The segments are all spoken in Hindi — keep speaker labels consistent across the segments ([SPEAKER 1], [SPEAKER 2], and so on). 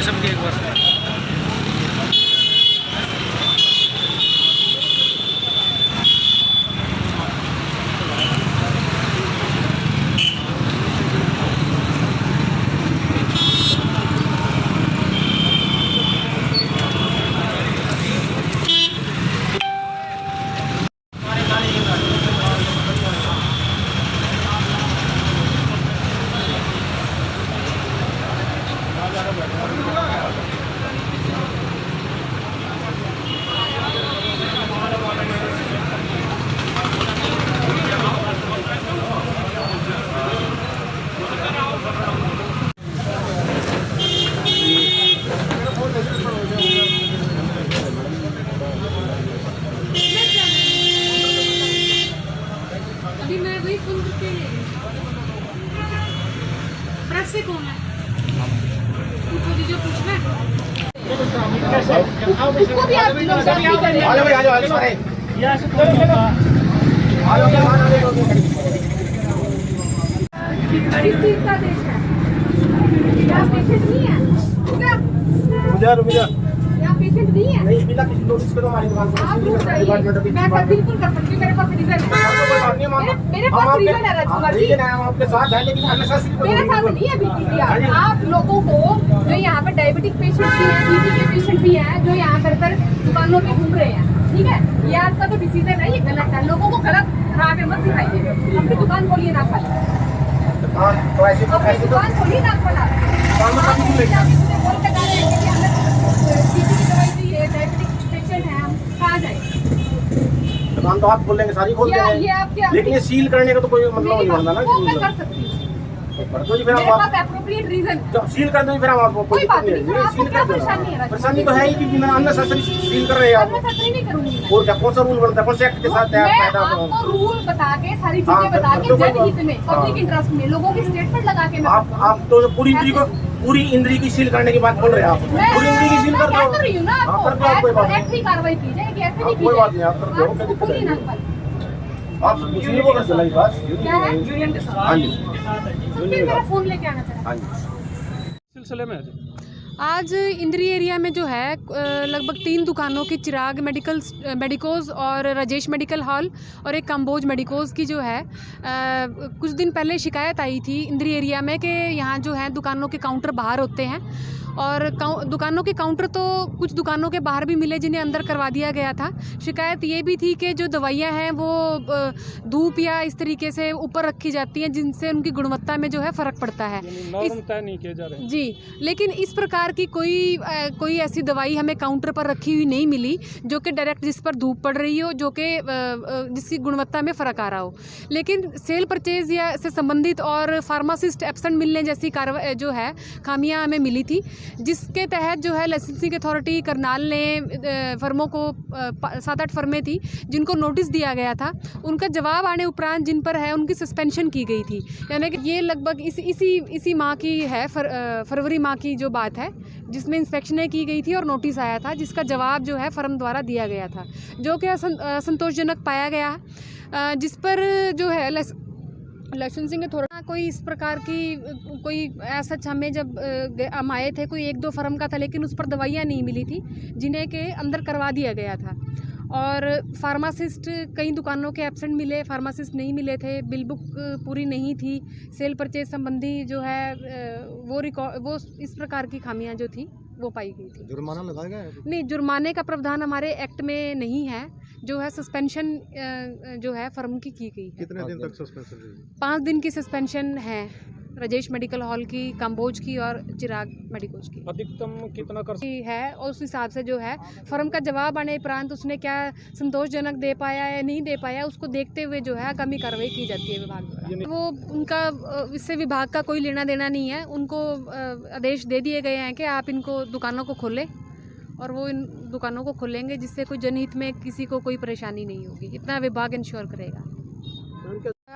[SPEAKER 1] सबके एक बार
[SPEAKER 2] प्रेस से कौन है? पूछो दीजिए, पूछना है। उसको भी आप बड़ी चीज का देश है। यहाँ पेशेंट नहीं है। यहाँ पेशेंट नहीं है।
[SPEAKER 3] नहीं बिना किसी नोटिस के तो हमारी दुकान
[SPEAKER 2] आप रुक जाइए। मैं सब बिल्कुल कर सकती हूँ, मेरे पास रीजन है। मेरे पास रीजन है राजकुमार जी।
[SPEAKER 3] हम आपके साथ हैं लेकिन
[SPEAKER 2] मेरे साथ नहीं है बिल्कुल भी। आप लोगों को जो यहाँ पे डायबिटिक पेशेंट भी हैं, बीपी के पेशेंट भी हैं, जो यहाँ कर दुकानों पे घूम रहे हैं, ठीक है, ये आपका तो डिसीजन है, ये गलत है। लोगों को गलत खराब मत दिखाइए। अपनी दुकान खोलिए ना खाली, अपनी दुकान खोलिए ना खोला।
[SPEAKER 3] दुकान तो आप खोल लेंगे, सारी खोल देंगे, लेकिन ये सील करने का तो कोई मतलब नहीं बनता ना।
[SPEAKER 2] मैं कर सकती हूँ,
[SPEAKER 3] तो जी फिर आप
[SPEAKER 2] एप्रोप्रिएट रीजन
[SPEAKER 3] जब सील कर देंगे फिर हम आपको
[SPEAKER 2] कोई बात नहीं।
[SPEAKER 3] सील कर
[SPEAKER 2] परेशानी है,
[SPEAKER 3] परेशानी तो है ही कि अननेसेसरी सील कर रहे हैं आप।
[SPEAKER 2] नहीं करूंगी।
[SPEAKER 3] और क्या कौन सा रूल बनता है, कौन से एक्ट के साथ है
[SPEAKER 2] मैं आपको रूल बता के सारी चीजें बता के जनहित में, पब्लिक इंटरेस्ट में, लोगों की स्टेटमेंट लगा के
[SPEAKER 3] आप तो पूरी इंद्री की सील करने की बात बोल रहे हैं आप। पूरी इंद्री की सील कर दो,
[SPEAKER 2] कर रही हूँ ना आपको। एक्ट की कार्रवाई की जाएगी, ऐसे नहीं की
[SPEAKER 3] कोई बात नहीं, आप कर दो। आप यूनियन को कर चलाई बात
[SPEAKER 2] क्या है? यूनियन के साथ।
[SPEAKER 3] हाँ जी,
[SPEAKER 2] मेरा फोन लेके आना था।
[SPEAKER 3] हाँ जी।
[SPEAKER 1] सिलसिले में
[SPEAKER 4] आज इंद्री एरिया में जो है लगभग 3 दुकानों की चिराग मेडिकोज और राजेश मेडिकल हॉल और एक कंबोज मेडिकोज की जो है कुछ दिन पहले शिकायत आई थी इंद्री एरिया में कि यहाँ जो है दुकानों के काउंटर बाहर होते हैं और दुकानों के काउंटर तो कुछ दुकानों के बाहर भी मिले जिन्हें अंदर करवा दिया गया था। शिकायत ये भी थी कि जो दवाइयाँ हैं वो धूप या इस तरीके से ऊपर रखी जाती हैं जिनसे उनकी गुणवत्ता में जो है फ़र्क पड़ता है।
[SPEAKER 1] तय नहीं किए जा रहे
[SPEAKER 4] जी, लेकिन इस प्रकार की कोई ऐसी दवाई हमें काउंटर पर रखी हुई नहीं मिली जो कि डायरेक्ट जिस पर धूप पड़ रही हो, जो कि जिसकी गुणवत्ता में फ़र्क आ रहा हो। लेकिन सेल परचेज या से संबंधित और फार्मासिस्ट एब्सेंट मिलने जैसी कार्रवाई जो है खामियां हमें मिली थी, जिसके तहत जो है लाइसेंसिंग अथॉरिटी करनाल ने फर्मों को 7-8 फर्में थी जिनको नोटिस दिया गया था, उनका जवाब आने उपरांत जिन पर है उनकी सस्पेंशन की गई थी। यानी कि ये लगभग इसी माह की है, फरवरी माह की जो बात है, जिसमें इंस्पेक्शनें की गई थी और नोटिस आया था जिसका जवाब जो है फर्म द्वारा दिया गया था, जो कि असंतोषजनक पाया गया, जिस पर जो है लाइसेंसिंग अथॉरिटी कोई इस प्रकार की कोई ऐसा हमें जब हम आए थे कोई 1-2 फर्म का था, लेकिन उस पर दवाइयाँ नहीं मिली थी जिन्हें के अंदर करवा दिया गया था। और फार्मासिस्ट कई दुकानों के एब्सेंट मिले, फार्मासिस्ट नहीं मिले थे, बिल बुक पूरी नहीं थी, सेल परचेज संबंधी जो है वो इस प्रकार की खामियां जो थी वो पाई गई थी।
[SPEAKER 3] जुर्माना लगाया गया है?
[SPEAKER 4] नहीं, जुर्माने का प्रावधान हमारे एक्ट में नहीं है, जो है सस्पेंशन जो है फर्म की गई है।
[SPEAKER 3] कितने दिन तक सस्पेंशन?
[SPEAKER 4] 5 दिन की सस्पेंशन है राजेश मेडिकल हॉल की, कंबोज की और चिराग मेडिकोज की।
[SPEAKER 1] अधिकतम कितना कर
[SPEAKER 4] है और उस हिसाब से जो है फर्म का जवाब आने उपरांत उसने क्या संतोषजनक दे पाया या नहीं दे पाया, उसको देखते हुए जो है आगामी कार्रवाई की जाती है विभाग द्वारा। वो उनका इससे विभाग का कोई लेना देना नहीं है, उनको आदेश दे दिए गए हैं कि आप इनको दुकानों को खोलें और वो इन दुकानों को खोलेंगे जिससे कोई जनहित में किसी को कोई परेशानी नहीं होगी, इतना विभाग इंश्योर करेगा।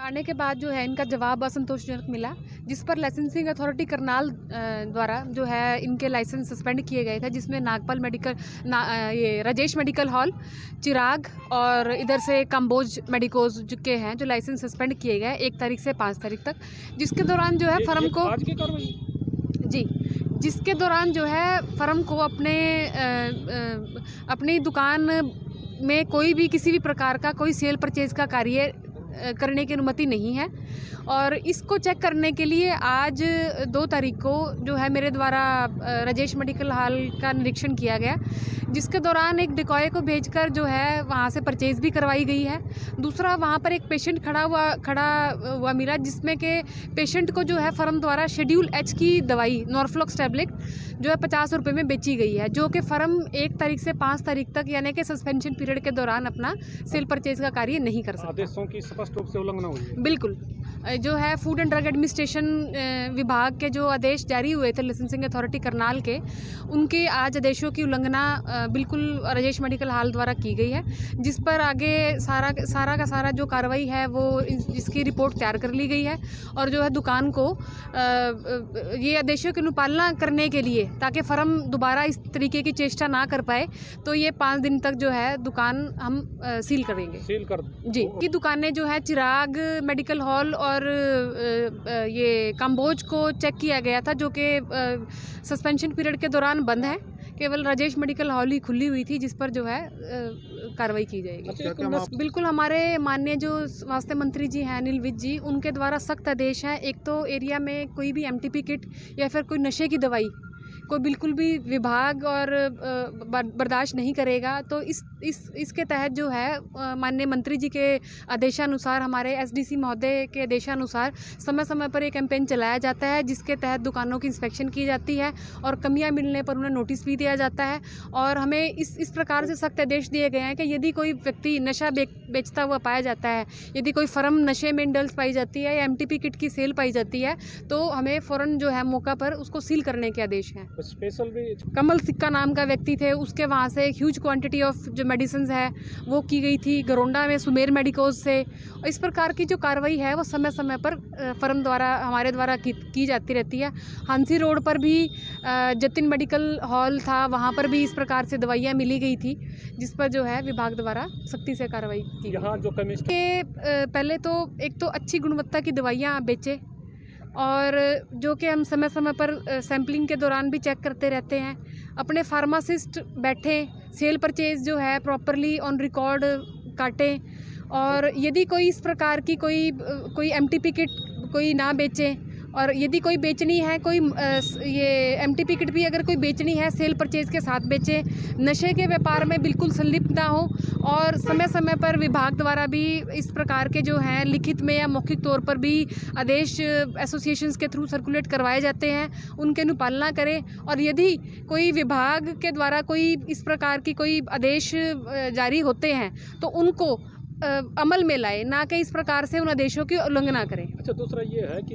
[SPEAKER 4] आने के बाद जो है इनका जवाब असंतोषजनक मिला, जिस पर लाइसेंसिंग अथॉरिटी करनाल द्वारा जो है इनके लाइसेंस सस्पेंड किए गए थे, जिसमें नागपाल ये राजेश मेडिकल हॉल, चिराग और इधर से कंबोज मेडिकोज के हैं जो लाइसेंस सस्पेंड किए गए 1 तारीख से 5 तारीख तक, जिसके दौरान जो है फर्म को
[SPEAKER 1] आज की कार्रवाई
[SPEAKER 4] जी जिसके दौरान जो है फर्म को अपनी दुकान में कोई भी किसी भी प्रकार का कोई सेल परचेज का कार्य करने की अनुमति नहीं है। और इसको चेक करने के लिए आज 2 तारीख को जो है मेरे द्वारा राजेश मेडिकल हॉल का निरीक्षण किया गया, जिसके दौरान एक डिकॉय को भेजकर जो है वहाँ से परचेज़ भी करवाई गई है। दूसरा, वहाँ पर एक पेशेंट खड़ा हुआ मिला, जिसमें के पेशेंट को जो है फर्म द्वारा शेड्यूल H की दवाई नॉर्फ्लॉक्स टैबलेट जो है 50 रुपये में बेची गई है, जो कि फर्म 1 तारीख से 5 तारीख तक यानी कि सस्पेंशन पीरियड के दौरान अपना सेल परचेज का कार्य नहीं कर सकता।
[SPEAKER 1] आदेशों की स्पष्ट रूप से उल्लंघना हुई है।
[SPEAKER 4] बिल्कुल, जो है फूड एंड ड्रग एडमिनिस्ट्रेशन विभाग के जो आदेश जारी हुए थे लाइसेंसिंग अथॉरिटी करनाल के, उनके आज आदेशों की उल्लंघना बिल्कुल राजेश मेडिकल हॉल द्वारा की गई है, जिस पर आगे सारा का सारा जो कार्रवाई है वो इसकी रिपोर्ट तैयार कर ली गई है। और जो है दुकान को ये आदेशों की अनुपालना करने के लिए, ताकि फर्म दोबारा इस तरीके की चेष्टा ना कर पाए, तो ये 5 दिन तक जो है दुकान हम सील करेंगे।
[SPEAKER 1] सील कर
[SPEAKER 4] जी, की दुकानें जो है चिराग मेडिकल हॉल और ये कंबोज को चेक किया गया था, जो कि सस्पेंशन पीरियड के दौरान बंद है। केवल राजेश मेडिकल हॉल ही खुली हुई थी, जिस पर जो है कार्रवाई की जाएगी। बिल्कुल, हमारे माननीय जो स्वास्थ्य मंत्री जी हैं अनिल विज जी, उनके द्वारा सख्त आदेश है। एक तो एरिया में कोई भी MTP किट या फिर कोई नशे की दवाई को बिल्कुल भी विभाग और बर्दाश्त नहीं करेगा। तो इसके तहत जो है माननीय मंत्री जी के आदेशानुसार, हमारे SDC महोदय के आदेशानुसार समय समय पर एक कैंपेन चलाया जाता है, जिसके तहत दुकानों की इंस्पेक्शन की जाती है और कमियां मिलने पर उन्हें नोटिस भी दिया जाता है। और हमें इस प्रकार से सख्त आदेश दिए गए हैं कि यदि कोई व्यक्ति नशा बेचता हुआ पाया जाता है, यदि कोई फर्म नशे में इंडल्स पाई जाती है या MTP किट की सेल पाई जाती है, तो हमें फ़ौरन जो है मौका पर उसको सील करने के आदेश हैं।
[SPEAKER 1] स्पेशल भी
[SPEAKER 4] कमल सिक्का नाम का व्यक्ति थे, उसके वहाँ से एक ह्यूज क्वांटिटी ऑफ जो मेडिसिन है वो की गई थी। गरोंडा में सुमेर मेडिकोज से, और इस प्रकार की जो कार्रवाई है वो समय समय पर फर्म द्वारा हमारे द्वारा की जाती रहती है। हांसी रोड पर भी जतिन मेडिकल हॉल था, वहाँ पर भी इस प्रकार से दवाइयाँ मिली गई थी, जिस पर जो है विभाग द्वारा सख्ती से कार्रवाई की।
[SPEAKER 1] यहाँ जो कमिश्नर
[SPEAKER 4] के पहले तो एक तो अच्छी गुणवत्ता की दवाइयाँ बेचे, और जो कि हम समय समय पर सैम्पलिंग के दौरान भी चेक करते रहते हैं। अपने फार्मासिस्ट बैठे, सेल परचेज जो है प्रॉपरली ऑन रिकॉर्ड काटें, और यदि कोई इस प्रकार की कोई MTP किट कोई ना बेचे, और यदि कोई बेचनी है, कोई ये MTP किट भी अगर कोई बेचनी है सेल परचेज के साथ बेचे, नशे के व्यापार में बिल्कुल संलिप्त ना हो। और समय समय पर विभाग द्वारा भी इस प्रकार के जो हैं लिखित में या मौखिक तौर पर भी आदेश एसोसिएशंस के थ्रू सर्कुलेट करवाए जाते हैं, उनके अनुपालना करें। और यदि कोई विभाग के द्वारा कोई इस प्रकार की कोई आदेश जारी होते हैं तो उनको अमल में लाए, ना कि इस प्रकार से उन आदेशों की उल्लंघना करें।
[SPEAKER 1] अच्छा, दूसरा ये है कि